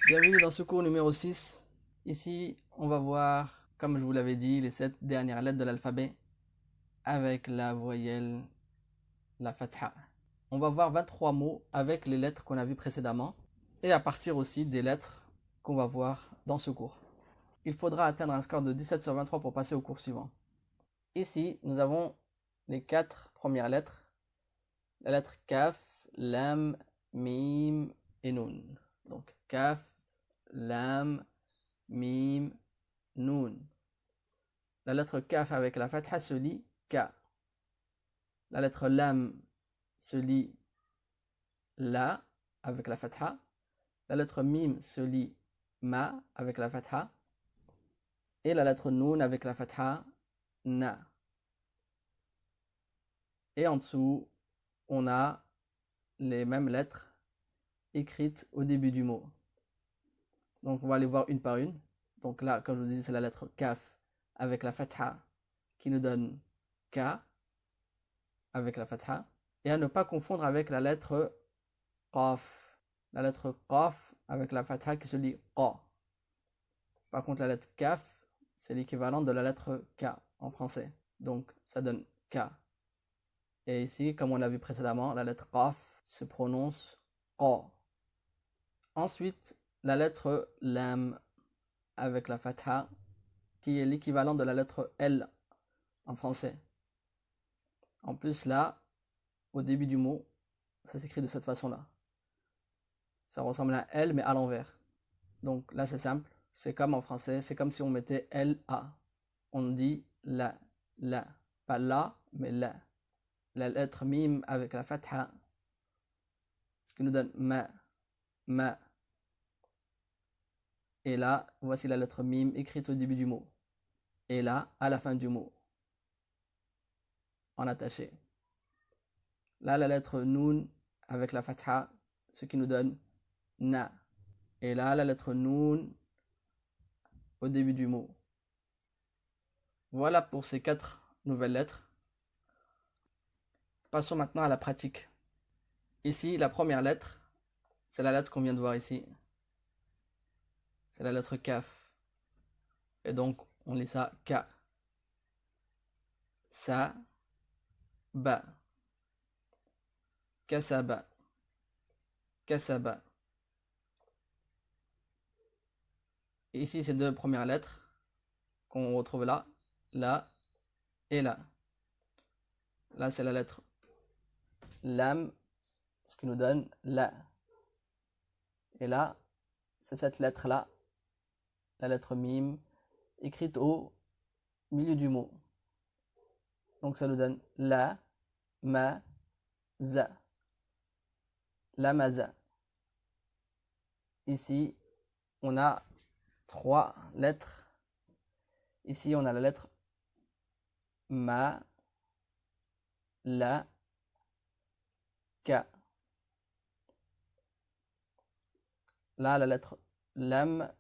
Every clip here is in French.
Bienvenue dans ce cours numéro 6. Ici, on va voir, comme je vous l'avais dit, les 7 dernières lettres de l'alphabet avec la voyelle, la fatha. On va voir 23 mots avec les lettres qu'on a vues précédemment et à partir aussi des lettres qu'on va voir dans ce cours. Il faudra atteindre un score de 17 sur 23 pour passer au cours suivant. Ici, nous avons les 4 premières lettres. La lettre Kaf, Lam, Mim et Nun. Donc Kaf, Lam, Mim, Nun. La lettre Kaf avec la fatha se lit Ka. La lettre Lam se lit La avec la fatha. La lettre Mim se lit Ma avec la fatha. Et la lettre Nun avec la fatha Na. Et en dessous, on a les mêmes lettres écrites au début du mot. Donc on va les voir une par une. Donc là, comme je vous dis, c'est la lettre Kaf avec la fatha qui nous donne Ka avec la fatha. Et à ne pas confondre avec la lettre Qaf. La lettre Qaf avec la fatha qui se lit Qa. Par contre, la lettre Kaf, c'est l'équivalent de la lettre K en français. Donc ça donne K. Et ici, comme on l'a vu précédemment, la lettre Qaf se prononce Qa. Ensuite, la lettre Lam avec la fatha qui est l'équivalent de la lettre L en français. En plus, là, au début du mot, ça s'écrit de cette façon-là. Ça ressemble à L, mais à l'envers. Donc là, c'est simple. C'est comme en français, c'est comme si on mettait L-A. On dit la. Pas la, mais la. La lettre mim avec la fatha, ce qui nous donne ma. Et là, voici la lettre mim écrite au début du mot. Et là, à la fin du mot. En attaché. Là, la lettre nun avec la fatha, ce qui nous donne na. Et là, la lettre nun au début du mot. Voilà pour ces 4 nouvelles lettres. Passons maintenant à la pratique. Ici, la première lettre, c'est la lettre qu'on vient de voir ici. C'est la lettre Kaf. Et donc, on lit ça Ka. Sa, ba. Kasaba. Kasaba. Et ici, ces deux premières lettres qu'on retrouve là et là. Là, c'est la lettre Lam, ce qui nous donne la. Et là, c'est cette lettre-là, la lettre Mim, écrite au milieu du mot. Donc ça nous donne la, ma, za. La maza. Ici, on a 3 lettres. Ici, on a la lettre ma, la, ka. Là, la lettre lam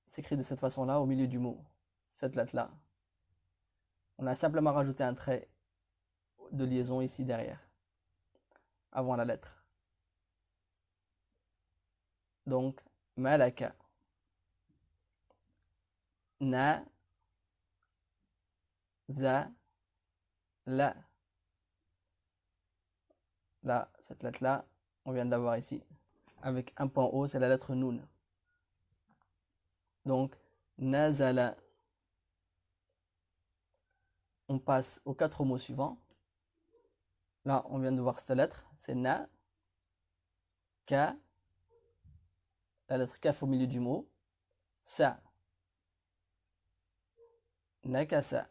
s'écrit de cette façon-là au milieu du mot. Cette lettre-là. On a simplement rajouté un trait de liaison ici derrière, avant la lettre. Donc, malaka. Na, za, la. Là, cette lettre-là, on vient de la voir ici. Avec un point haut, c'est la lettre nun. Donc, nazala. On passe aux 4 mots suivants. Là, on vient de voir cette lettre. C'est na, ka, la lettre kaf au milieu du mot. Sa. Nakasa.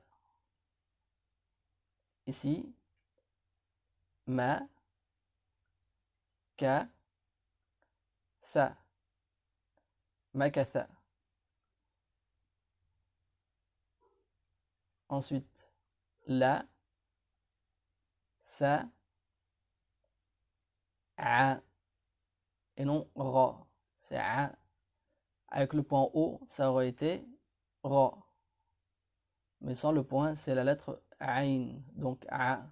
Ici, ma, ka, sa. Makatha. Ensuite, la, sa, a. Et non ra. C'est a. Avec le point haut, ça aurait été ra. Mais sans le point, c'est la lettre ain. Donc a.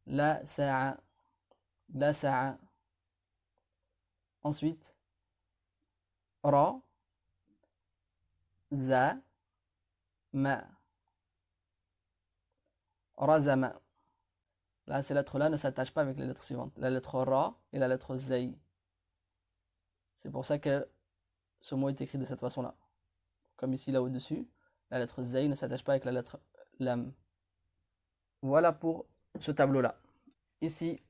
La sa'a. La sa'a. Ensuite, Ra, za, ma. Razama. Là, ces lettres-là ne s'attachent pas avec les lettres suivantes. La lettre Ra et la lettre Zay. C'est pour ça que ce mot est écrit de cette façon-là. Comme ici, là au-dessus, la lettre Zay ne s'attache pas avec la lettre Lam. Voilà pour ce tableau-là. Ici,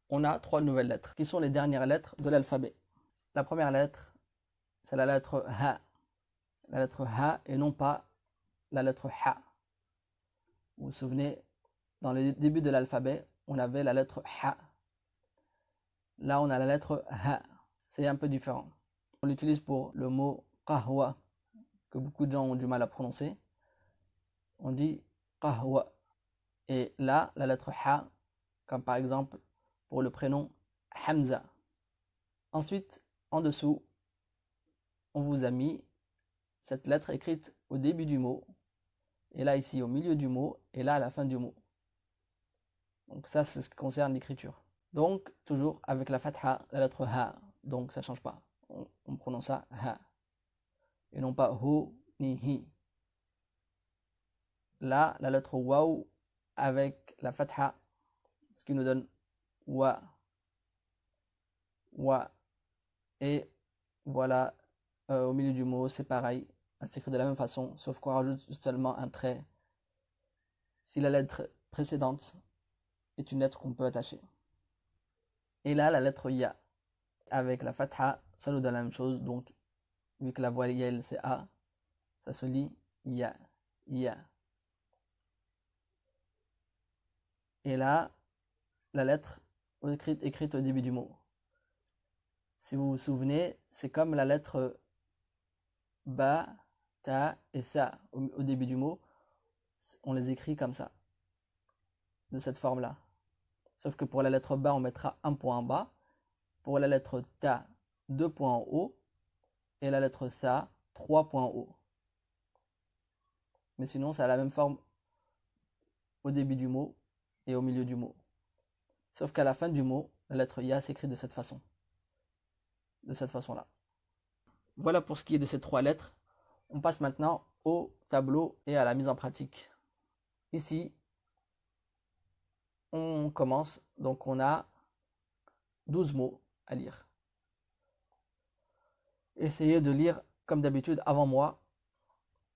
on a 3 nouvelles lettres, qui sont les dernières lettres de l'alphabet. La première lettre, c'est la lettre Ha. La lettre Ha et non pas la lettre Ha. Vous vous souvenez, dans le début de l'alphabet, on avait la lettre Ha. Là, on a la lettre Ha. C'est un peu différent. On l'utilise pour le mot qahwa, que beaucoup de gens ont du mal à prononcer. On dit qahwa. Et là, la lettre Ha, comme par exemple pour le prénom Hamza. Ensuite, en dessous, on vous a mis cette lettre écrite au début du mot, et là ici au milieu du mot, et là à la fin du mot. Donc ça, c'est ce qui concerne l'écriture. Donc, toujours avec la fatha, la lettre Ha. Donc ça ne change pas. On prononce ça Ha. Et non pas Hu ni Hi. Là, la lettre Waw avec la fatha, ce qui nous donne Wa. Wa. Et voilà, au milieu du mot, c'est pareil. Elle s'écrit de la même façon, sauf qu'on rajoute seulement un trait si la lettre précédente est une lettre qu'on peut attacher. Et là, la lettre Ya. Avec la fatha, ça nous donne la même chose. Donc, vu que la voyelle c'est A, ça se lit Ya. Ya. Et là, la lettre écrite au début du mot. Si vous vous souvenez, c'est comme la lettre Ba, Ta et Tha au début du mot. On les écrit comme ça, de cette forme-là. Sauf que pour la lettre Ba, on mettra un point en bas. Pour la lettre Ta, 2 points en haut. Et la lettre Tha, 3 points en haut. Mais sinon, ça a la même forme au début du mot et au milieu du mot. Sauf qu'à la fin du mot, la lettre Ya s'écrit de cette façon. De cette façon-là. Voilà pour ce qui est de ces 3 lettres. On passe maintenant au tableau et à la mise en pratique. Ici, on commence. Donc on a 12 mots à lire. Essayez de lire comme d'habitude avant moi.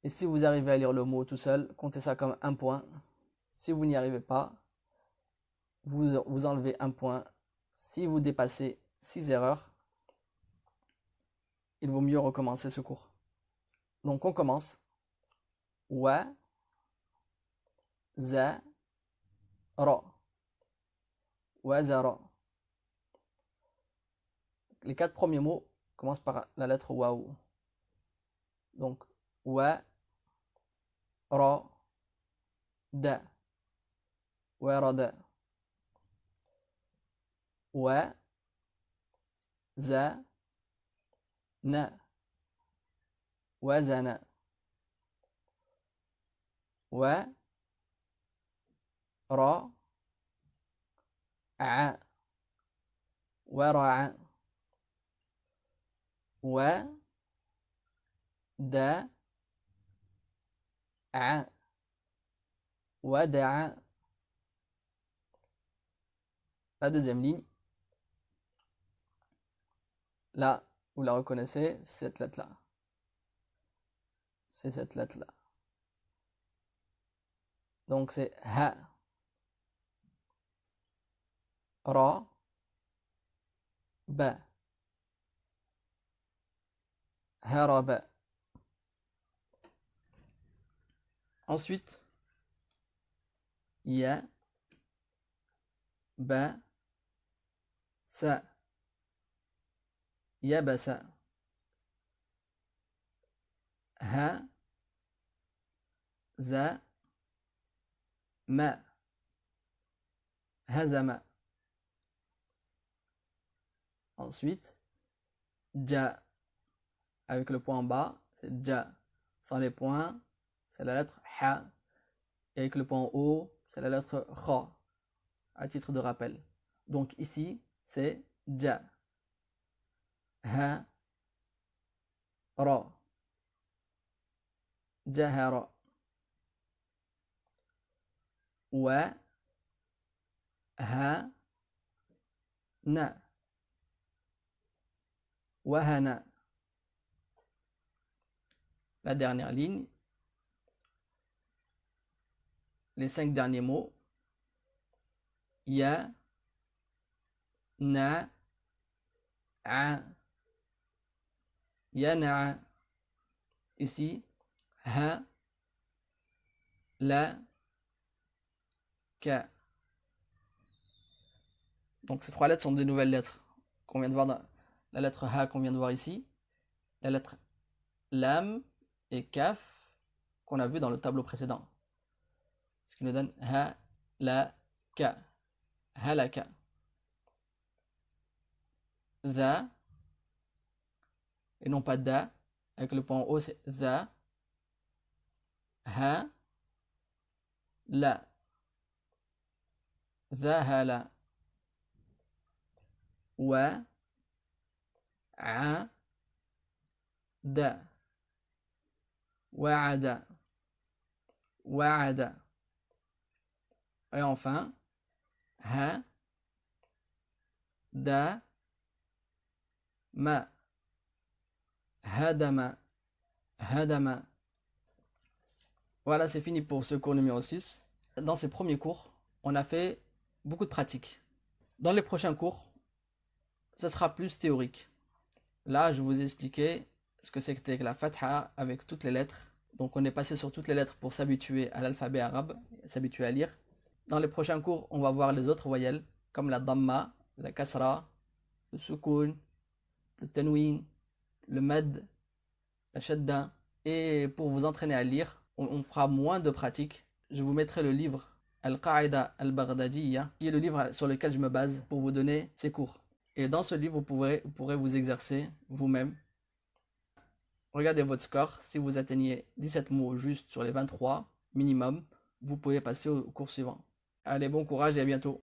Et si vous arrivez à lire le mot tout seul, comptez ça comme un point. Si vous n'y arrivez pas, vous enlevez un point. Si vous dépassez 6 erreurs, il vaut mieux recommencer ce cours. Donc on commence. Wa, za, ra. Wa, za, ra. Les 4 premiers mots commencent par la lettre waouh. Donc wa, ra, da. Warada. Wa, za, na. Wazana. Wa, ra, a. Wara'a. Wa, da, a. Wada'a. La deuxième ligne, là, vous la reconnaissez, cette lettre-là. C'est cette lettre-là. Donc c'est Ha, Ra, Ba. Haraba. Ensuite, Ya, Ba, Sa. Yabasa. Ha, Za, Ma. Hazama. Ensuite, Ja. Avec le point en bas, c'est Ja. Sans les points, c'est la lettre Ha. Et avec le point en haut, c'est la lettre Kha. À titre de rappel. Donc ici, c'est Ja. Ha, را جهر و ها نا وهنا. La dernière ligne, les 5 derniers mots, ya, na, a, yana. Ici, ha, la, ka. Donc ces 3 lettres sont des nouvelles lettres qu'on vient de voir dans la lettre ha qu'on vient de voir ici, la lettre lam et kaf qu'on a vu dans le tableau précédent. Ce qui nous donne ha, la, ka, halaka. Za, et non pas da, avec le point en haut c'est za, ha, la, zahala, wa, a, da, wa'ada, wa'ada. Et enfin, ha, da, ma, hadama, hadama. Voilà, c'est fini pour ce cours numéro 6. Dans ces premiers cours, on a fait beaucoup de pratiques. Dans les prochains cours, ça sera plus théorique. Là, je vous ai expliqué ce que c'était que la fatha avec toutes les lettres. Donc on est passé sur toutes les lettres pour s'habituer à l'alphabet arabe, s'habituer à lire. Dans les prochains cours, on va voir les autres voyelles, comme la damma, la kasra, le sukun, le tanwin, le mad, la shadda. Et pour vous entraîner à lire, on fera moins de pratiques. Je vous mettrai le livre Al-Qa'ida al-Baghdadiyya, qui est le livre sur lequel je me base pour vous donner ces cours. Et dans ce livre, vous pourrez vous exercer vous-même. Regardez votre score. Si vous atteignez 17 mots juste sur les 23 minimum, vous pouvez passer au cours suivant. Allez, bon courage et à bientôt.